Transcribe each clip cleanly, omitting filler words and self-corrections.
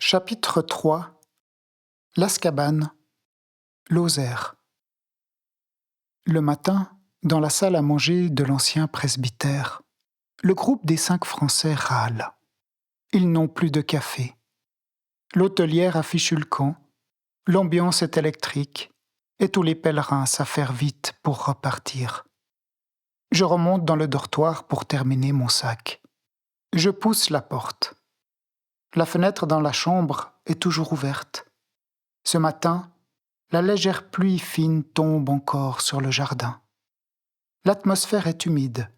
Chapitre 3. L'Azkaban, Lozère. Le matin, dans la salle à manger de l'ancien presbytère, le groupe des 5 Français râle. Ils n'ont plus de café. L'hôtelière a fichu le camp, l'ambiance est électrique, et tous les pèlerins s'affairent vite pour repartir. Je remonte dans le dortoir pour terminer mon sac. Je pousse la porte. La fenêtre dans la chambre est toujours ouverte. Ce matin, la légère pluie fine tombe encore sur le jardin. L'atmosphère est humide.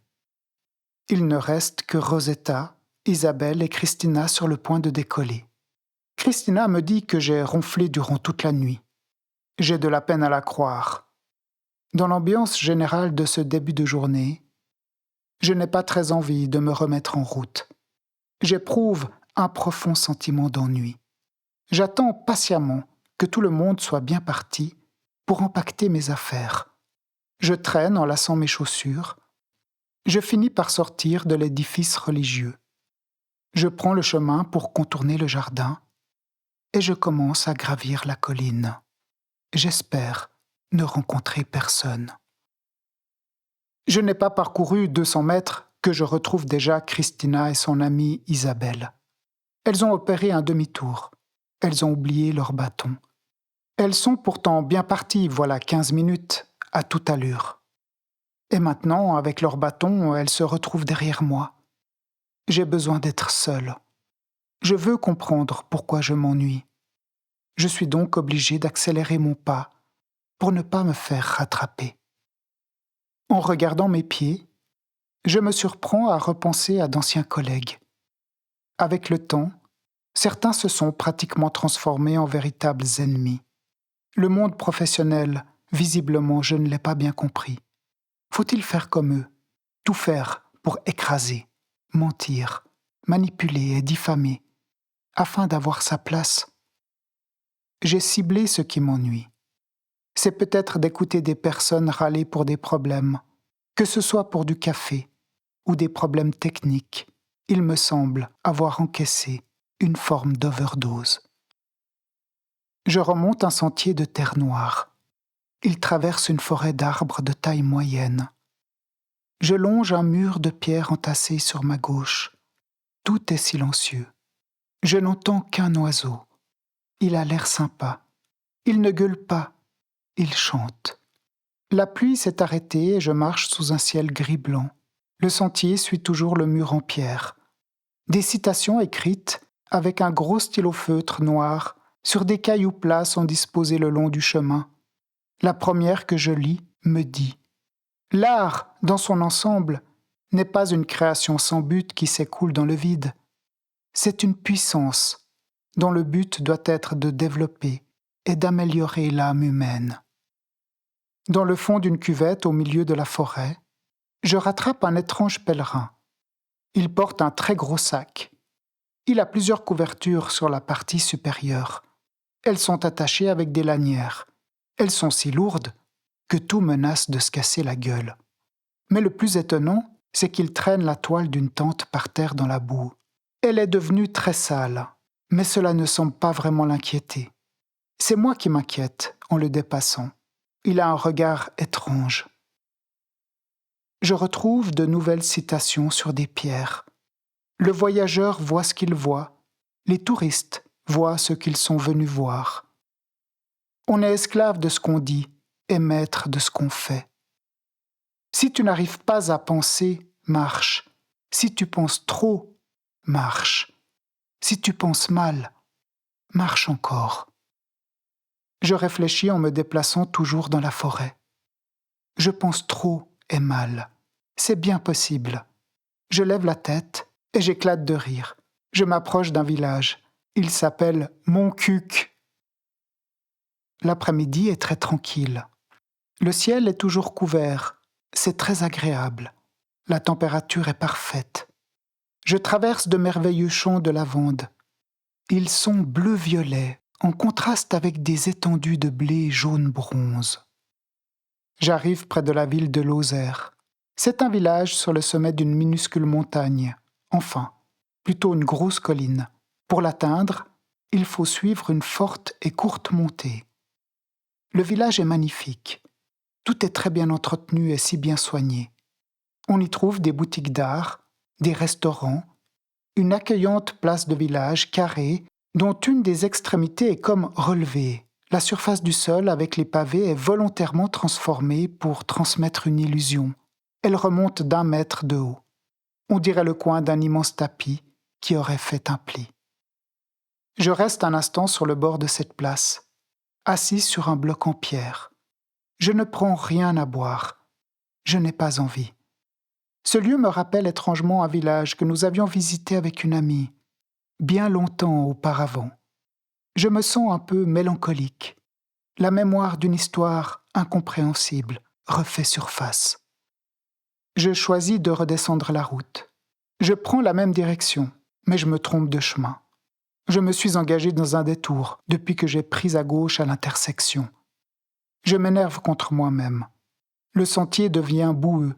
Il ne reste que Rosetta, Isabelle et Christina sur le point de décoller. Christina me dit que j'ai ronflé durant toute la nuit. J'ai de la peine à la croire. Dans l'ambiance générale de ce début de journée, je n'ai pas très envie de me remettre en route. J'éprouve un profond sentiment d'ennui. J'attends patiemment que tout le monde soit bien parti pour empaqueter mes affaires. Je traîne en lassant mes chaussures. Je finis par sortir de l'édifice religieux. Je prends le chemin pour contourner le jardin et je commence à gravir la colline. J'espère ne rencontrer personne. Je n'ai pas parcouru 200 mètres que je retrouve déjà Christina et son amie Isabelle. Elles ont opéré un demi-tour. Elles ont oublié leur bâton. Elles sont pourtant bien parties, voilà 15 minutes, à toute allure. Et maintenant, avec leur bâton, elles se retrouvent derrière moi. J'ai besoin d'être seule. Je veux comprendre pourquoi je m'ennuie. Je suis donc obligé d'accélérer mon pas pour ne pas me faire rattraper. En regardant mes pieds, je me surprends à repenser à d'anciens collègues. Avec le temps, certains se sont pratiquement transformés en véritables ennemis. Le monde professionnel, visiblement, je ne l'ai pas bien compris. Faut-il faire comme eux, tout faire pour écraser, mentir, manipuler et diffamer, afin d'avoir sa place? J'ai ciblé ce qui m'ennuie. C'est peut-être d'écouter des personnes râler pour des problèmes, que ce soit pour du café ou des problèmes techniques. Il me semble avoir encaissé une forme d'overdose. Je remonte un sentier de terre noire. Il traverse une forêt d'arbres de taille moyenne. Je longe un mur de pierre entassé sur ma gauche. Tout est silencieux. Je n'entends qu'un oiseau. Il a l'air sympa. Il ne gueule pas. Il chante. La pluie s'est arrêtée et je marche sous un ciel gris-blanc. Le sentier suit toujours le mur en pierre. Des citations écrites avec un gros stylo feutre noir sur des cailloux plats sont disposés le long du chemin. La première que je lis me dit « L'art, dans son ensemble, n'est pas une création sans but qui s'écoule dans le vide. C'est une puissance dont le but doit être de développer et d'améliorer l'âme humaine. » Dans le fond d'une cuvette au milieu de la forêt, je rattrape un étrange pèlerin. Il porte un très gros sac. Il a plusieurs couvertures sur la partie supérieure. Elles sont attachées avec des lanières. Elles sont si lourdes que tout menace de se casser la gueule. Mais le plus étonnant, c'est qu'il traîne la toile d'une tente par terre dans la boue. Elle est devenue très sale, mais cela ne semble pas vraiment l'inquiéter. C'est moi qui m'inquiète en le dépassant. Il a un regard étrange. Je retrouve de nouvelles citations sur des pierres. Le voyageur voit ce qu'il voit. Les touristes voient ce qu'ils sont venus voir. On est esclave de ce qu'on dit et maître de ce qu'on fait. Si tu n'arrives pas à penser, marche. Si tu penses trop, marche. Si tu penses mal, marche encore. Je réfléchis en me déplaçant toujours dans la forêt. Je pense trop et mal. C'est bien possible. Je lève la tête et j'éclate de rire. Je m'approche d'un village. Il s'appelle Montcuq. L'après-midi est très tranquille. Le ciel est toujours couvert. C'est très agréable. La température est parfaite. Je traverse de merveilleux champs de lavande. Ils sont bleu-violet, en contraste avec des étendues de blé jaune-bronze. J'arrive près de la ville de Lozère. C'est un village sur le sommet d'une minuscule montagne. Enfin, plutôt une grosse colline. Pour l'atteindre, il faut suivre une forte et courte montée. Le village est magnifique. Tout est très bien entretenu et si bien soigné. On y trouve des boutiques d'art, des restaurants, une accueillante place de village carrée dont une des extrémités est comme relevée. La surface du sol avec les pavés est volontairement transformée pour transmettre une illusion. Elle remonte d'1 mètre de haut. On dirait le coin d'un immense tapis qui aurait fait un pli. Je reste un instant sur le bord de cette place, assis sur un bloc en pierre. Je ne prends rien à boire. Je n'ai pas envie. Ce lieu me rappelle étrangement un village que nous avions visité avec une amie, bien longtemps auparavant. Je me sens un peu mélancolique. La mémoire d'une histoire incompréhensible refait surface. Je choisis de redescendre la route. Je prends la même direction, mais je me trompe de chemin. Je me suis engagé dans un détour depuis que j'ai pris à gauche à l'intersection. Je m'énerve contre moi-même. Le sentier devient boueux.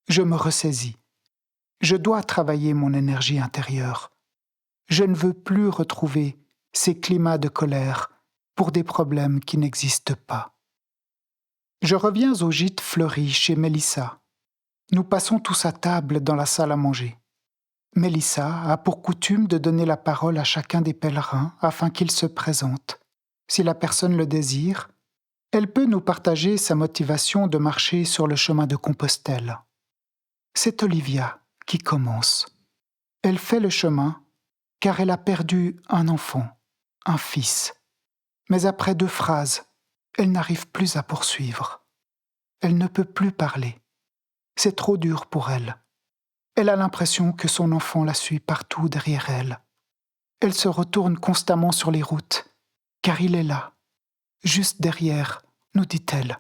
Je me ressaisis. Je dois travailler mon énergie intérieure. Je ne veux plus retrouver ces climats de colère pour des problèmes qui n'existent pas. Je reviens au gîte fleuri chez Mélissa. Nous passons tous à table dans la salle à manger. Mélissa a pour coutume de donner la parole à chacun des pèlerins afin qu'ils se présentent. Si la personne le désire, elle peut nous partager sa motivation de marcher sur le chemin de Compostelle. C'est Olivia qui commence. Elle fait le chemin car elle a perdu un enfant, un fils. Mais après 2 phrases, elle n'arrive plus à poursuivre. Elle ne peut plus parler. C'est trop dur pour elle. Elle a l'impression que son enfant la suit partout derrière elle. Elle se retourne constamment sur les routes, car il est là, juste derrière, nous dit-elle.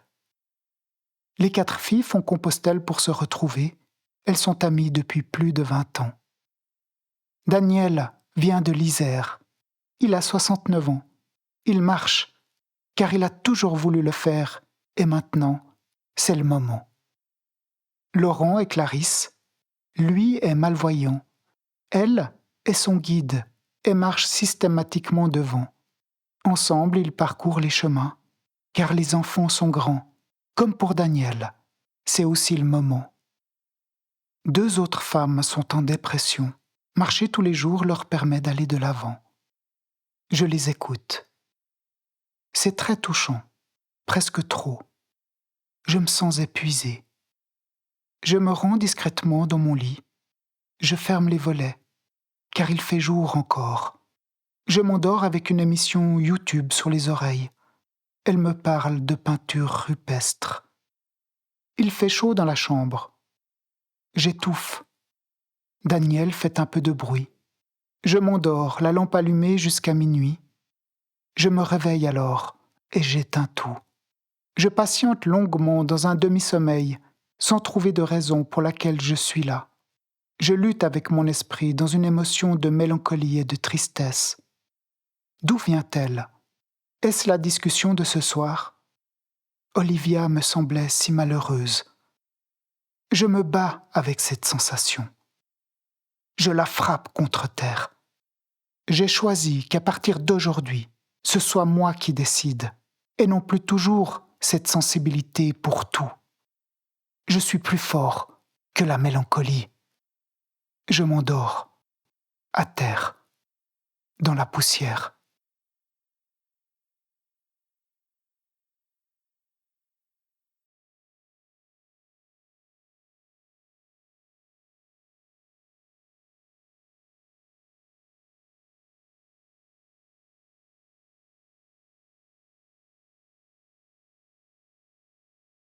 Les 4 filles font Compostelle pour se retrouver. Elles sont amies depuis plus de 20 ans. Daniel vient de l'Isère. Il a 69 ans. Il marche, car il a toujours voulu le faire, et maintenant, c'est le moment. Laurent et Clarisse, lui est malvoyant. Elle est son guide et marche systématiquement devant. Ensemble, ils parcourent les chemins, car les enfants sont grands, comme pour Daniel. C'est aussi le moment. 2 autres femmes sont en dépression. Marcher tous les jours leur permet d'aller de l'avant. Je les écoute. C'est très touchant, presque trop. Je me sens épuisé. Je me rends discrètement dans mon lit. Je ferme les volets, car il fait jour encore. Je m'endors avec une émission YouTube sur les oreilles. Elle me parle de peinture rupestre. Il fait chaud dans la chambre. J'étouffe. Daniel fait un peu de bruit. Je m'endors, la lampe allumée jusqu'à minuit. Je me réveille alors et j'éteins tout. Je patiente longuement dans un demi-sommeil, sans trouver de raison pour laquelle je suis là. Je lutte avec mon esprit dans une émotion de mélancolie et de tristesse. D'où vient-elle? Est-ce la discussion de ce soir? Olivia me semblait si malheureuse. Je me bats avec cette sensation. Je la frappe contre terre. J'ai choisi qu'à partir d'aujourd'hui, ce soit moi qui décide, et non plus toujours cette sensibilité pour tout. Je suis plus fort que la mélancolie. Je m'endors, à terre, dans la poussière.